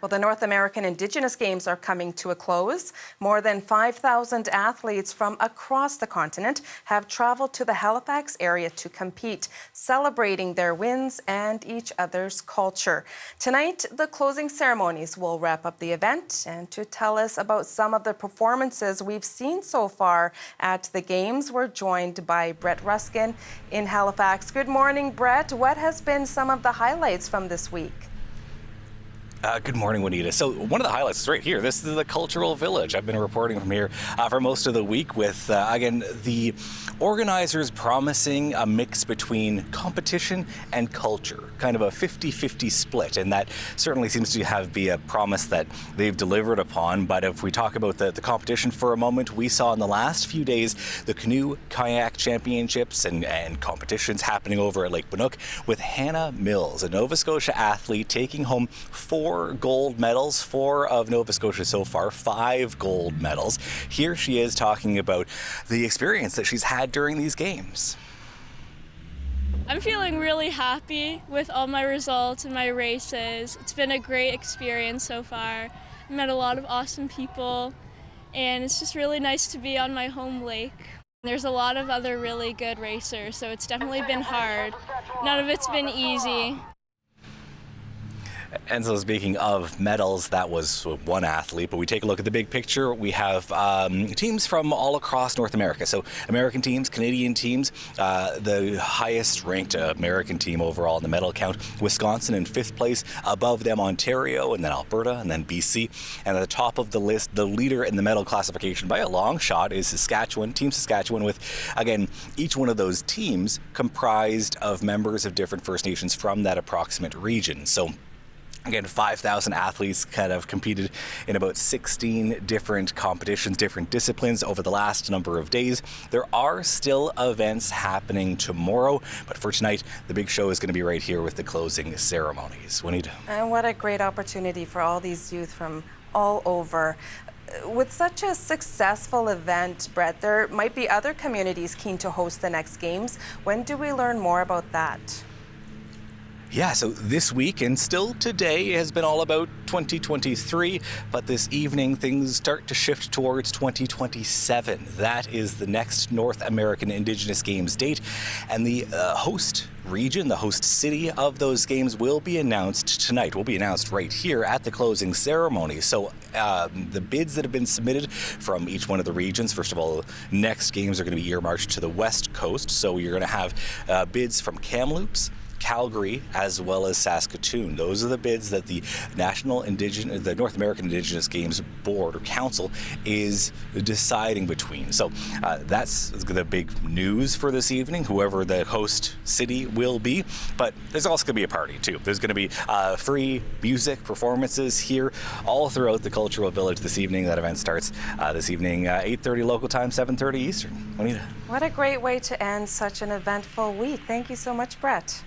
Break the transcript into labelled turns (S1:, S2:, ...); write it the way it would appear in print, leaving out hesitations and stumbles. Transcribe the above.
S1: Well, the North American Indigenous Games are coming to a close. More than 5,000 athletes from across the continent have traveled to the Halifax area to compete, celebrating their wins and each other's culture. Tonight, the closing ceremonies will wrap up the event, and to tell us about some of the performances we've seen so far at the Games, we're joined by Brett Ruskin in Halifax. Good morning, Brett. What has been some of the highlights from this week?
S2: Good morning, Juanita. So one of the highlights is right here. This is the Cultural Village. I've been reporting from here for most of the week with, again, the organizers promising a mix between competition and culture, kind of a 50-50 split, and that certainly seems to be a promise that they've delivered upon. But if we talk about the competition for a moment, we saw in the last few days the canoe kayak championships and competitions happening over at Lake Bannock with Hannah Mills, a Nova Scotia athlete, taking home 4 gold medals, 4 of Nova Scotia so far, 5 gold medals. Here she is talking about the experience that she's had during these games.
S3: I'm feeling really happy with all my results and my races. It's been a great experience so far. I met a lot of awesome people, and it's just really nice to be on my home lake. There's a lot of other really good racers, so it's definitely been hard. None of it's been easy.
S2: And so speaking of medals, that was one athlete, but we take a look at the big picture. We have teams from all across North America. So American teams, Canadian teams, the highest ranked American team overall in the medal count, Wisconsin in 5th place, above them Ontario, and then Alberta, and then BC. And at the top of the list, the leader in the medal classification by a long shot is Saskatchewan, Team Saskatchewan, with, again, each one of those teams comprised of members of different First Nations from that approximate region. So again, 5,000 athletes kind of competed in about 16 different competitions, different disciplines over the last number of days. There are still events happening tomorrow, but for tonight, the big show is going to be right here with the closing ceremonies. Juanita.
S1: And what a great opportunity for all these youth from all over. With such a successful event, Brett, there might be other communities keen to host the next Games. When do we learn more about that?
S2: Yeah, so this week and still today has been all about 2023, but this evening things start to shift towards 2027. That is the next North American Indigenous Games date, and the host region, the host city of those games will be announced tonight, will be announced right here at the closing ceremony. So the bids that have been submitted from each one of the regions, first of all, next games are going to be earmarked to the West Coast, so you're going to have bids from Kamloops, Calgary, as well as Saskatoon. Those are the bids that the the North American Indigenous Games Board or Council is deciding between. So that's the big news for this evening, whoever the host city will be. But there's also going to be a party too. There's going to be free music performances here all throughout the Cultural Village this evening. That event starts this evening, 8:30 local time, 7:30 Eastern. Juanita.
S1: What a great way to end such an eventful week. Thank you so much, Brett.